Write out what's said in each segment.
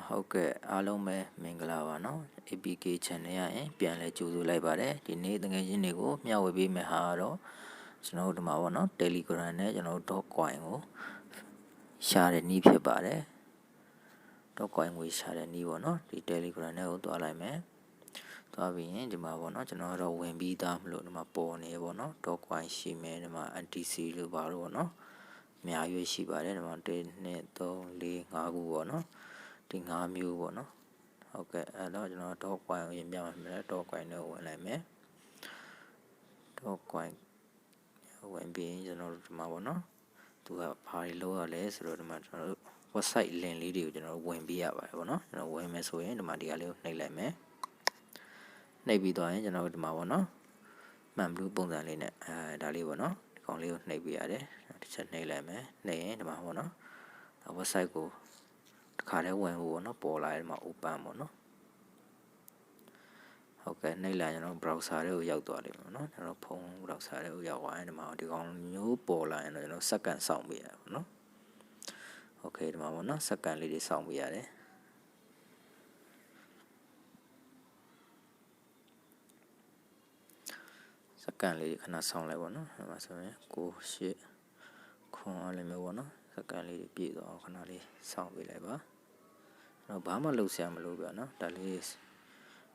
ဟုတ်ကဲ့အားလုံးပဲမင်္ဂလာပါနော် APK channel ရရင်ပြန်လဲကြိုဆိုလိုက်ပါတယ်ဒီနေ့တကယ်ချင်းတွေကိုမျှဝေပေးမယ်ဟာတော့ကျွန်တော်တို့ဒီမှာပေါ့နော် Telegram နဲ့ကျွန်တော်တို့ Dogecoin ကိုရှာတဲ့နည်းဖြစ်ပါတယ် Dogecoin ကိုရှာတဲ့နည်းပေါ့နော်ဒီ Telegram နဲ့ကိုတွားလိုက်မယ်တွားပြီးရင်ဒီမှာပေါ့နော်ကျွန်တော်တို့ဝင်ပြီးသားမလို့ဒီမှာပေါ်နေပေါ့နော် Dogecoin ရှိမယ်ဒီမှာ NTC လို့ပါတော့ပေါ့နော်အများကြီးရှိပါတယ်ဒီမှာ1 2 3 4 5ခုပေါ့နော်ဒီ5မျိုးပေါ့နော်ဟုတ်ကဲ့အဲ့တော့ကျွန်တော် Dogecoin ကိုရင်ပြမှာဖြစ်တယ် Dogecoin နဲ့ဝင်လိုက်မယ် Dogecoin ဝင်ပြီးကျွန်တော်တို့ဒီမှာပေါ့နော်သူကဘာတွေလုပ်ရလဲဆိုတော့ဒီမှာကျွန်တော်တို့ website link လေးတွေကိုကျွန်တော်တို့ဝင်ပေးရပါတယ်ပေါ့နော်ကျွန်တော်ဝင်မယ်ဆိုရင်ဒီမှာဒီဟာလေးကိုနှိပ်လိုက်မယ်နှိပ်ပြီးသွားရင်ကျွန်တော်တို့ဒီမှာပေါ့နော်မှန်ဘလူးပုံစံလေးနဲ့ဒါလေးပေါ့နော်ဒီကောင်လေးကိုနှိပ်ပေးရတယ်တစ်ချက်နှိပ်လိုက်မယ်နှိပ်ရင်ဒီမှာပေါ့နော် website ကိုတခါတည်းဝင်ဖို့ပေါ့နော်ပေါ်လာတယ်မှာ open ပေါ့နော်ဟုတ်ကဲ့နှိပ်လိုက်ကျွန်တော် browser တွေကိုရောက်သွားလိမ့်မယ်နော်ကျွန်တော်ဖုန်း browser တွေကိုရောက်သွားရင်ဒီမှာဒီကောင်မျိုးပေါ်လာရင်တော့ကျွန်တော်စက္ကန့်စောင့်ပေးရတယ်ပေါ့နော်โอเคဒီမှာပေါ့နော်စက္ကန့်လေးတွေစောင့်ပေးရတယ်စက္ကန့်လေးခဏစောင့်လိုက်ပေါ့နော်ဒီမှာဆိုရင်9 8ခွန်အားလေးမျိုးပေါ့နော်စက္ကန့်လေးပြည့်သွားအောင်ခဏလေးစောင့်ပေးလိုက်ပါတော့ဘာမှလုပ်ဆရာမလို့ပြနော်ဒါလေး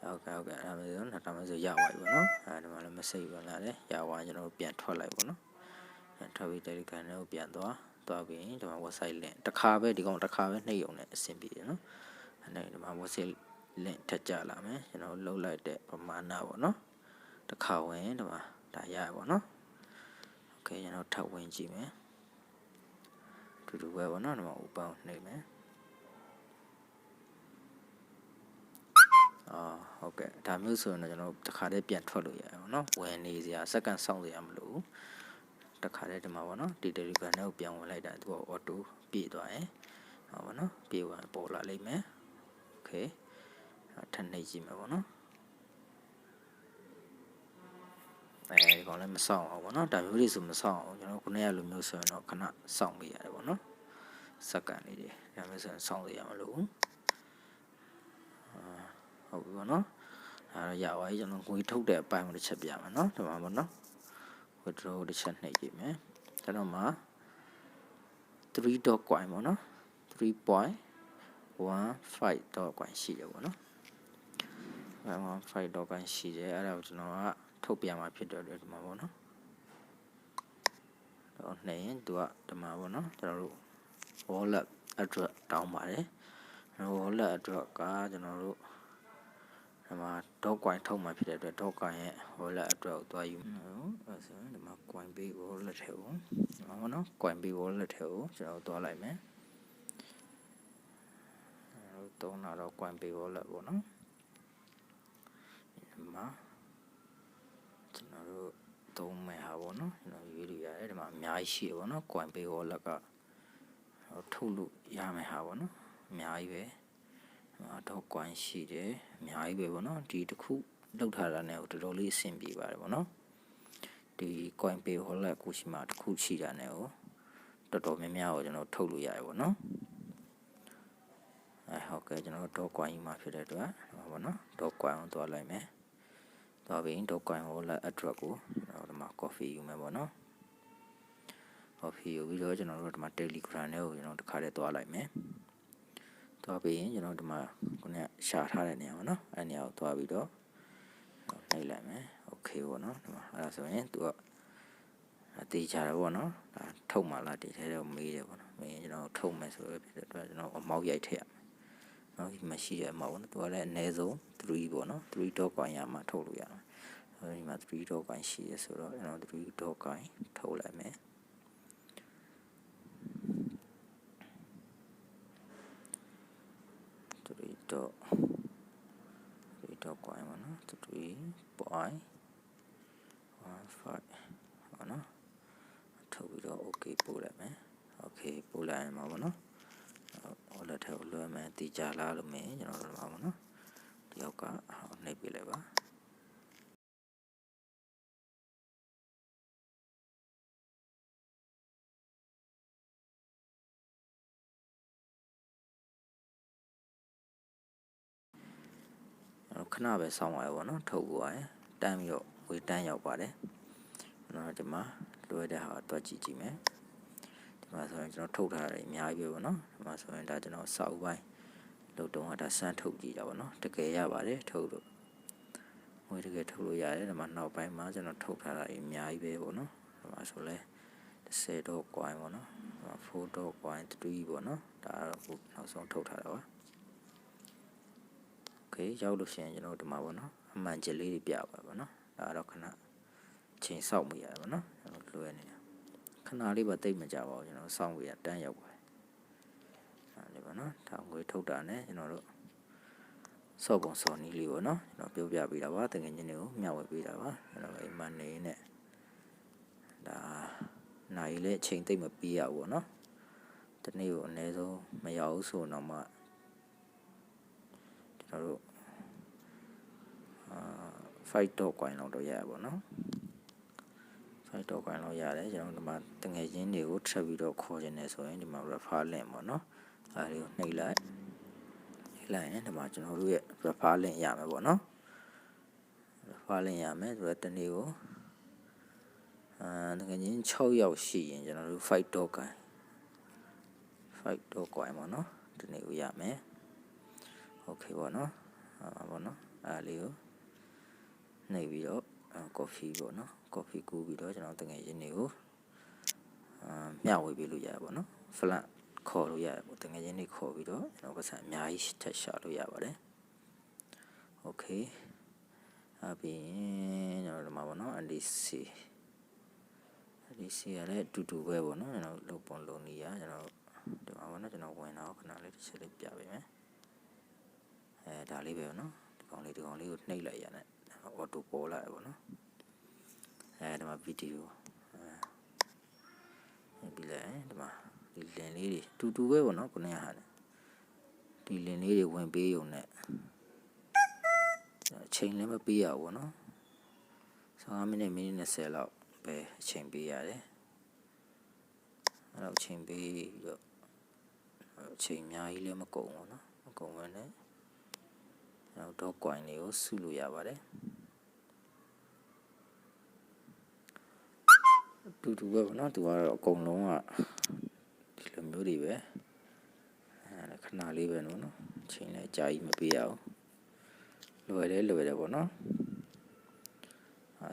ဟုတ်ကဲ့အဲ့ဒါမျိုးနော်ဒါမှဆိုရသွားပြီပေါ့နော်အဲဒီမှာလည်း message ဝင်လာတယ်ရသွားကျွန်တော်တို့ပြန်ထွက်လိုက်ပေါ့နော်ထွက်ပြီး Telegram နဲ့ကိုပြန်သွားပြီးဒီမှာ website link တစ်ခါပဲဒီကောင်တစ်ခါပဲနှိပ်ရုံနဲ့အဆင်ပြေတယ်နော်အဲ့ဒီမှာ website link ထပ်ကြလာမယ်ကျွန်တော်လှုပ်လိုက်တဲ့ပမာဏပေါ့နော်တစ်ခါဝင်ဒီမှာဒါရပါပေါ့နော်โอเคကျွန်တော်ထပ်ဝင်ကြည့်မယ်တူတူပဲပေါ့နော်ဒီမှာ open နှိပ်မယ်ဟုတ်ကဲ့ဒါမျိုးဆိုရင်တော့ကျွန်တော်တစ်ခါတည်းပြန်ထွက်လို့ရတယ်ပေါ့နော်ဝင်နေစရာစက္ကန့်စောင့်စရာမလိုဘူးတစ်ခါတည်းဒီမှာပေါ့နော်ဒီ Telegram နဲ့ကိုပြန်ဝင်လိုက်တာသူက auto ပြည့်သွားရင်ဟောပေါ့နော်ပြည့်သွားပေါ်လာလိမ့်မယ်โอเคထပ်နှိပ်ကြည့်မယ်ပေါ့နော်ဒီကောင်လည်းမစောင့်အောင်ပေါ့နော်ဒါမျိုးတွေဆိုမစောင့်အောင်ကျွန်တော်ခုနကလိုမျိုးဆိုရင်တော့ခဏစောင့်ပေးရတယ်ပေါ့နော်စက္ကန့်လေးတွေဒါမျိုးဆိုရင်စောင့်ရမလို့ဟုတ်ပြီပေါ့နော်အဲ့တော့ရပါပြီကျွန်တော်ငွေထုတ်တဲ့အပိုင်းကိုတစ်ချက်ပြမယ်နော်ဒီမှာပေါ့နော် withdraw တစ်ချက်နှိပ်ကြည့်မယ်ဒါတော့မှာ3 Dogecoin ပေါ့နော် 3.15 Dogecoin ရှိတယ်ပေါ့နော်15 Dogecoin ရှိတယ်အဲ့ဒါကိုကျွန်တော်ကထုတ်ပြမှာဖြစ်တဲ့အတွက်ဒီမှာပေါ့နော်တော့နှိပ်ရင်သူကဒီမှာပေါ့နော်ကျွန်တော်တို့ wallet address တောင်းပါတယ် wallet address ကကျွန်တော်တို့ဒီမှာ Dogecoin ထုတ်မှာဖြစ်တဲ့အတွက် Dogecoin ရဲ့ wallet address ကိုတွားယူအဲ့ဆိုရင်ဒီမှာ coin pay wallet ထဲကိုဒီမှာပေါ့နော် coin pay wallet ထဲကိုကျွန်တော်တွားလိုက်မယ်သုံးတာတော့ coin pay wallet ပေါ့နော်ဒီမှာကျွန်တော်တို့သုံးမယ်ဟာပေါ့နော်ကျွန်တော်ရွေးလို့ရတယ်ဒီမှာအများကြီးရှိရပေါ့နော် coin pay wallet ကထုတ်လို့ရမယ်ဟာပေါ့နော်အများကြီးပဲတော့ coin ရှိတယ်အများကြီးပဲပေါ့နော်ဒီတစ်ခုလောက်ထားတာနဲ့တော်တော်လေးအဆင်ပြေပါတယ်ပေါ့နော်ဒီ coin pay wallet ကိုရှိမှတစ်ခုရှိတာနဲ့တော်တော်များများကိုကျွန်တော်ထုတ်လို့ရတယ်ပေါ့နော်ဟုတ်ကဲ့ကျွန်တော် Dogecoin မှာဖြစ်တဲ့အတွက်ပေါ့နော် Dogecoin ကိုတွားလိုက်မယ်တွားပြီး Dogecoin wallet address ကိုကျွန်တော်ဒီမှာ copy ယူမယ်ပေါ့နော် copy ယူပြီးတော့ကျွန်တော်တို့ဒီမှာ Telegram နဲ့ကိုကျွန်တော်တစ်ခါတည်းတွားလိုက်မယ်တွားပြီးရင်ကျွန်တော်ဒီမှာခုနကရှာထားတဲ့နေရာပေါ့နော်အဲ့နေရာကိုတွားပြီးတော့နှိပ်လိုက်မယ်โอเคပေါ့နော်ဒီမှာအဲ့ဒါဆိုရင်သူကအသေးချာတယ်ပေါ့နော်ဒါထုတ်မှလားဒီထဲတော့မေးတယ်ပေါ့နော်မေးရင်ကျွန်တော်ထုတ်မယ်ဆိုတော့ဖြစ်တဲ့အတွက်ကျွန်တော်အမောက်ရိုက်ထည့်ရမယ်နော်ဒီမှာရှိတဲ့အမောက်ပေါ့နော်သူကလည်းအနည်းဆုံး3ပေါ့နော်3 Dogecoin ရမှထုတ်လို့ရမယ်ဒီမှာ3 Dogecoin ရှိရဆိုတော့ကျွန်တော်3 Dogecoin ထုတ်လိုက်မယ်Dogecoin ပေါ့နော်3.15ပေါ့နော်ထုတ်ပြီးတော့ okay ပို့လိုက်မယ် okay ပို့လိုက်ရင်မှာပေါ့နော်wallet ထဲကိုလွှဲမယ်တီးကြလားလို့မင်းကျွန်တော်တို့မှာပေါ့နော်တယောက်ကနှိပ်ပေးလိုက်ပါ ခဏပဲစောင်းသွားရပေါ့နော်ထုတ်ကိုရတယ်တန်းပြီးတော့ဝေတန်းရောက်ပါတယ်ကျွန်တော်ဒီမှာလွှဲတဲ့ဟာတွက်ကြည့်မယ်ဒီမှာဆိုရင်ကျွန်တော်ထုတ်ထားတယ်အများကြီးပဲပေါ့နော်ဒီမှာဆိုရင်ဒါကျွန်တော်စောက်ပိုင်းလို့တော့ဒါစမ်းထုတ်ကြည့်တာပေါ့နော်တကယ်ရပါတယ်ထုတ်လို့ဝေတကယ်ထုတ်လို့ရတယ်ဒီမှာနောက်ပိုင်းမှာကျွန်တော်ထုတ်ထားတာအများကြီးပဲပေါ့နော်ဒီမှာဆိုလဲ10 Dogecoin ပေါ့နော်4 Dogecoin 3ပေါ့နော်ဒါတော့ခုနောက်ဆုံးထုတ်ထားတာပါโอเคရောက်လို့ရှိရင်ကျွန်တော်ဒီမှာပေါ့နော်အမှန်ချက်လေးတွေပြပါပေါ့နော်ဒါတော့ခဏချိန်ဆောက်မိရတယ်ပေါ့နော်ကျွန်တော်လွှဲနေတာခဏလေးပဲတိတ်မကြပါဘူးကျွန်တော်စောင့်ရတန်းရောက်ပါတယ်ဒါလေးပေါ့နော်ဒါငွေထုတ်တာနဲ့ကျွန်တော်တို့စော့ပုံစော်နီးလေးပေါ့နော်ကျွန်တော်ပြောပြပေးတာပါတကယ်ချင်းတွေကိုမျှဝေပေးတာပါကျွန်တော်အိမ်မနေနဲ့ဒါနိုင်လေချိန်တိတ်မပြီးရဘူးပေါ့နော်တနေ့ကိုအနည်းဆုံးမရဘူးဆိုတော့မှကျွန်တော်တို့5 Dogecoin လောက်တော့ရရပါတော့နော်5 Dogecoin လောက်ရတယ်ကျွန်တော်ဒီမှာတငယ်ချင်းတွေကိုထပ်ပြီးတော့ခေါ်ခြင်းနဲ့ဆိုရင်ဒီမှာ refer link ပေါ့နော်အဲဒီကိုနှိပ်လိုက်ရင်ဒီမှာကျွန်တော်တို့ရဲ့ refer link ရမယ်ပေါ့နော် refer link ရမယ်ဆိုတော့တနေ့ကိုတကယ်ချင်း6ယောက်ရှိရင်ကျွန်တော်တို့5 Dogecoin ပေါ့နော်တနေ့ကိုရမယ်โอเคပေါ့နော်ပေါ့နော်အားလေးကိုနှိပ်ပြီးတော့ coffee ပေါ့နော် coffee ကူးပြီးတော့ကျွန်တော်တကယ်ချင်းတွေကိုမျှဝေပေးလို့ရပါပေါ့နော် flat ခေါ်လို့ရတယ်ပေါ့တကယ်ချင်းတွေခေါ်ပြီးတော့ကျွန်တော်ပတ်စံအများကြီးထပ်ရှာလို့ရပါတယ်โอเคအပြင်ကျွန်တော်ဒီမှာပေါ့နော် NDC ရတဲ့အတူတူပဲပေါ့နော်ကျွန်တော်လုံပုံလုံနေရကျွန်တော်ဒီမှာပေါ့နော်ကျွန်တော်ဝင်တော့ခဏလေးတစ်ချက်လေးပြပေးမယ်ဒါလေးပဲပေါ့နော်ဒီကောင်လေးကိုနှိပ်လိုက်ရတယ်အော်တိုပေါ်လာပေါ့နော်ဒီမှာဗီဒီယိုပြီးလဲဒီမှာဒီလင်လေးတွေတူတူပဲပေါ့နော်ခုနကဟာဒီလင်လေးတွေဝင်ပေးုံနဲ့ချိန်လည်းမပေးရဘူးပေါ့နော်15မိနစ်20လောက်ပဲအချိန်ပေးရတယ်အဲ့တော့ချိန်ပေးပြီးတော့အချိန်အများကြီးလည်းမကုန်ဘူးနော်မကုန်ဘူးနဲ့နောက်တော့ coin တွေကိုစုလို့ရပါတယ်တူတူပဲပေါ့နော်သူကတော့အကုန်လုံးကဒီလိုမျိုးတွေပဲခဏလေးပဲနော်ချိန်လည်းအကြာကြီးမပေးရဘူးလွယ်တယ်ပေါ့နော်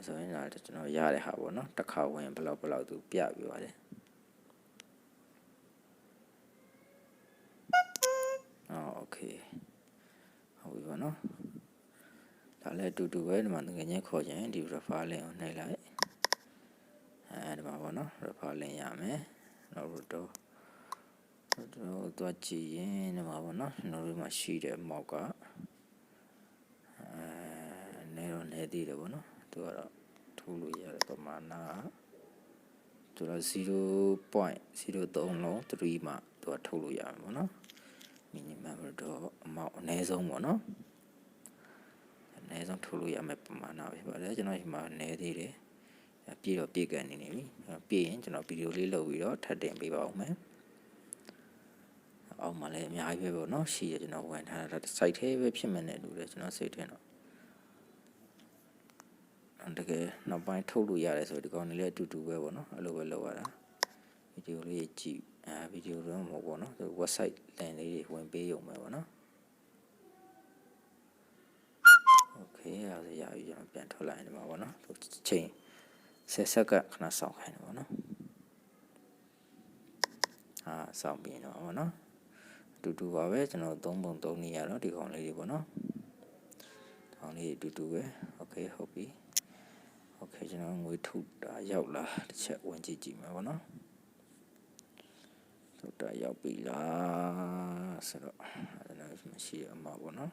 ဆိုရင်ဒါကျွန်တော်ရတဲ့ဟာပေါ့နော်တစ်ခါဝင်ဘလောက်သူပြပြပါတယ်โอเคဟုတ်ပြီပေါ့နော်ဒါလည်းတူတူပဲဒီမှာငွေညက်ခေါ်ခြင်းဒီ refer link ကိုနှိပ်လိုက်ဒီမှာပေါ့နော် refer link ရမယ်နောက်တော့ကြည့်ရင်ဒီမှာပေါ့နော်ကျွန်တော်တို့မှာရှိတဲ့ amount ကနေသေးတယ်ပေါ့နော်သူကတော့ထုတ်လို့ရတဲ့ပမာဏသူက 0.03 လုံး3မှာသူကထုတ်လို့ရမှာပေါ့နော် minimum တော့အမောက်အနည်းဆုံးပေါ့နော်အနည်းဆုံးထုတ်လို့ရမယ့်ပမာဏပဲပါတယ်ကျွန်တော်ဒီမှာနည်းသေးတယ်ပြည့်တော့ပြည့်ကန်နေပြီပြည့်ရင်ကျွန်တော်ဗီဒီယိုလေးလုပ်ပြီးတော့ထပ်တင်ပေးပါဦးမယ်အောက်မှာလည်းအများကြီးပဲပေါ့နော်ရှိရကျွန်တော်ဝင်ထားတာ site ထဲပဲဖြစ်မယ်နဲ့တူတယ်ကျွန်တော်စိတ်ထင်တော့တကယ်နောက်ပိုင်းထုတ်လို့ရတယ်ဆိုဒီကောင်တွေလည်းအတူတူပဲပေါ့နော်အဲ့လိုပဲလုပ်ရတာဗီဒီယိုလေးကြည့်ဗီဒီယိုတော့မဟုတ်ပေါ့နော်သူ website လင်လေးတွေဝင်ပေးရုံပဲပေါ့နော်โอเคအဲ့ဒါရပြီကျွန်တော်ပြန်ထွက်လိုက်နေမှာပေါ့နော်သူချိန်10စက္ကန့်ခဏစောင့်ခိုင်းနေပေါ့နော်စောင့်ပြီးတော့ပေါ့နော်အတူတူပါပဲကျွန်တော်3ပုံ3နေရတော့ဒီကောင်လေးတွေပေါ့နော်ဒီကောင်လေးအတူတူပဲโอเคဟုတ်ပြီโอเคကျွန်တော်ငွေထုတ်တာရောက်လာတစ်ချက်ဝင်ကြည့်မယ်ပေါ့နော်ထုတ်တာရောက်ပြီလားဆိုတော့အဲ့ဒါမရှိရမှာပေါ့နော်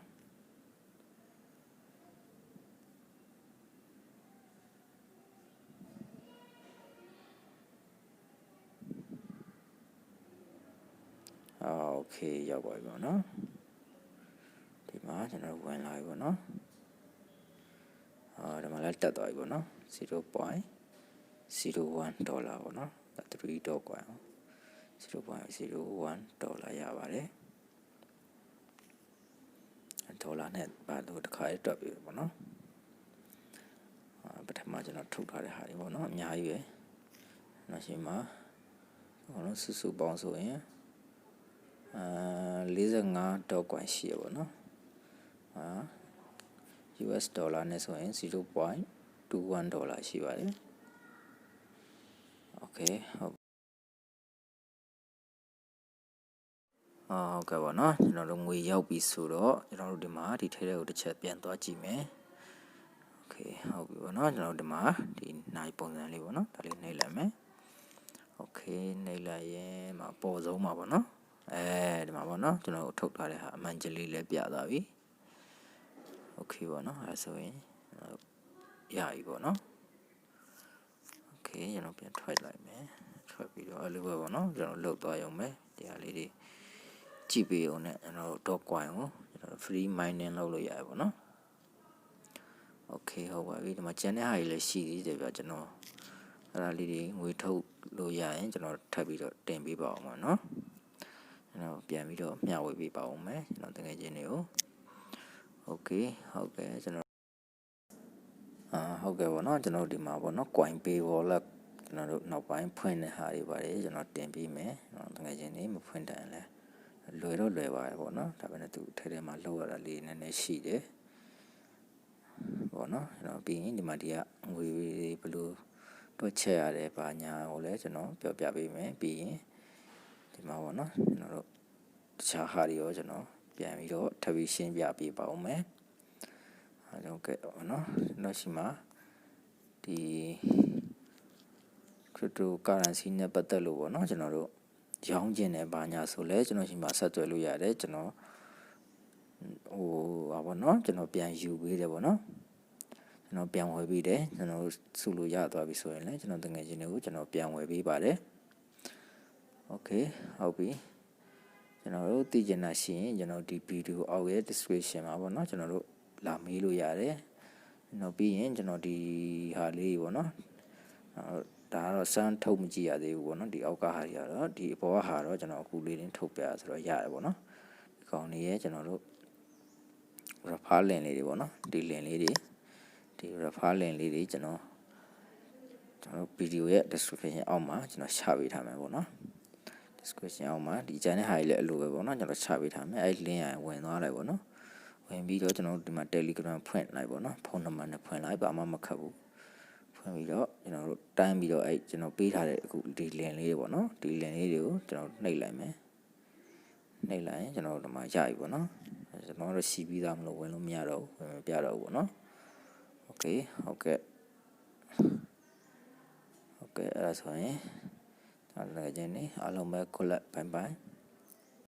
โอเคရောက်ပါပြီပေါ့နော်ဒီမှာကျွန်တော်ဝင်လာပြီပေါ့နော်ဒီမှာလည်းတက်သွားပြီပေါ့နော် 0.01 ဒေါ်လာပေါ့နော်3 Dogecoin 0.01 ဒေါ်လာရပါတယ် ဒေါ်လာနဲ့ပါလို့တစ်ခါတွက်ပြီပေါ့နော်ပထမကျွန်တော်ထုတ်ထားတဲ့ဟာတွေပေါ့နော်အများကြီးပဲနောက်ရှိမှာဘောနော်စုပေါင်းဆိုရင်45 Dogecoin ရှိရပေါ့နော်US ဒေါ်လာနဲ့ဆိုရင် 0.21 ဒေါ်လာရှိပါတယ်โอเคဟုတ်ကဲ့ပါနော်ကျွန်တော်တို့ငွေရောက်ပြီဆိုတော့ကျွန်တော်တို့ဒီမှာဒီထဲကိုတစ်ချက်ပြန်သွားကြည့်မယ်โอเคဟုတ်ပြီပေါ့နော်ကျွန်တော်တို့ဒီမှာဒီနိုင်ပုံစံလေးပေါ့နော်ဒါလေးနှိပ်လိုက်မယ်โอเคနှိပ်လိုက်ရင်မှာပေါ်ဆုံးမှာပေါ့နော်ဒီမှာပေါ့နော်ကျွန်တော်တို့ထုတ်ထားတဲ့ဟာအမှန်ကြလေးလည်းပြသွားပြီโอเคပေါ့နော်အဲဆိုရင်ရပြီပေါ့နော်โอเคကျွန်တော်ပြန်ထွက်လိုက်မယ်ထွက်ပြီးတော့အဲ့လိုပဲပေါ့နော်ကျွန်တော်လုတ်သွားရုံပဲဒီဟာလေးတွေကြည့်ပေးအောင်နဲ့ကျွန်တော်တို့ Dogecoin ကိုကျွန်တော် free mining လုပ်လို့ရတယ်ပေါ့နော်โอเคဟုတ်ပါပြီဒီမှာကျန်တဲ့ဟာတွေလည်းရှိသေးတယ်ဗျကျွန်တော်အဲ့ဒါလေးတွေငွေထုတ်လို့ရရင်ကျွန်တော်ထပ်ပြီးတော့တင်ပေးပါအောင်ပါနော်ကျွန်တော်ပြန်ပြီးတော့မျှဝေပေးပါအောင်မယ်ကျွန်တော်တကယ်ချင်းတွေကိုโอเคဟုတ်ကဲ့ကျွန်တော်ဟုတ်ကဲ့ပေါ့နော်ကျွန်တော်ဒီမှာပေါ့နော် coin pay wallet ကျွန်တော်တို့နောက်ပိုင်းဖွင့်တဲ့ဟာတွေပါတယ်ကျွန်တော်တင်ပေးမယ်ကျွန်တော်တကယ်ချင်းတွေမဖွင့်တယ်လဲလွယ်တော့လွယ်ပါတယ်ပေါ့နော်ဒါပေမဲ့သူထဲမှာလောက်ရတာလေးနည်းနည်းရှိတယ်ပေါ့နော်ကျွန်တော်ပြီးရင်ဒီမှာဒီကငွေဘယ်လိုတွက်ချက်ရတယ်ဘာညာကိုလည်းကျွန်တော်ပြောပြပေးမယ်ပြီးရင်ဒီမှာပေါ့နော်ကျွန်တော်တို့တခြားဟာတွေရောကျွန်တော်ပြန်ပြီးတော့ထပ်ပြီးရှင်းပြပေးပါဦးမယ်အဲကြောင့်ကဲပေါ့နော်နောက်ရှိမှာဒီ cryptocurrency နဲ့ပတ်သက်လို့ပေါ့နော်ကျွန်တော်တို့ရောင်းကျင်တယ်ဘာညာဆိုလဲကျွန်တော်ရှိမှာဆက်သွယ်လို့ရတယ်ကျွန်တော်ဟာပေါ့နော်ကျွန်တော်ပြန်ယူပေးတယ်ပေါ့နော်ကျွန်တော်ပြန်ဝယ်ပေးတယ်ကျွန်တော်စုလို့ရသွားပြီဆိုရင်လည်းကျွန်တော်တကယ်ချင်းတွေကိုကျွန်တော်ပြန်ဝယ်ပေးပါတယ်โอเคဟုတ်ပြီကျွန်တော်တို့သိချင်တာရှိရင်ကျွန်တော်ဒီဗီဒီယိုအောက်ရဲ့ description မှာပေါ့နော်ကျွန်တော်တို့လာမေးလို့ရတယ်ကျွန်တော်ပြီးရင်ကျွန်တော်ဒီဟာလေးပေါ့နော်ဒါကတော့စမ်းထုတ်မကြည့်ရသေးဘူးပေါ့နော်ဒီအောက်ကဟာတွေကတော့ဒီအပေါ်ကဟာတော့ကျွန်တော်အခုလေးထုတ်ပြဆိုတော့ရတယ်ပေါ့နော်ဒီကောင်လေးရဲ့ကျွန်တော်တို့ refer link လေးတွေပေါ့နော်ဒီ link လေးတွေဒီ refer link လေးတွေကျွန်တော်ဗီဒီယိုရဲ့ description အောက်မှာကျွန်တော်ချပေးထားမယ်ပေါ့နော် description အောက်မှာဒီ channel ဟာကြီးလည်းအလိုပဲပေါ့နော်ကျွန်တော်ချပေးထားမယ်အဲ့ link ရဝင်သွားလိုက်ပေါ့နော်ဝင်ပြီးတော့ကျွန်တော်ဒီမှာ Telegram ဖွင့်လိုက်ပေါ့နော်ဖုန်းနံပါတ်နဲ့ဖွင့်လိုက်ဘာမှမခက်ဘူးဖွင့်ပြီးတော့ကျွန်တော်တို့တန်းပြီးတော့အဲ့ကျွန်တော်ပေးထားတဲ့အခုဒီ link လေးတွေပေါ့နော်ဒီ link လေးတွေကိုကျွန်တော်နှိပ်လိုက်မယ်နှိပ်လိုက်ရင်ကျွန်တော်တို့ဒီမှာရပြီပေါ့နော်ကျွန်တော်တို့စီးပြီးသားမလို့ဝင်လို့မရတော့ဘူးဝင်မပြတော့ဘူးပေါ့နော်โอเคဟုတ်ကဲ့အဲ့ဒါဆိုရင်ဒါလည်းကျင်းနေအားလုံးပဲ collect bye bye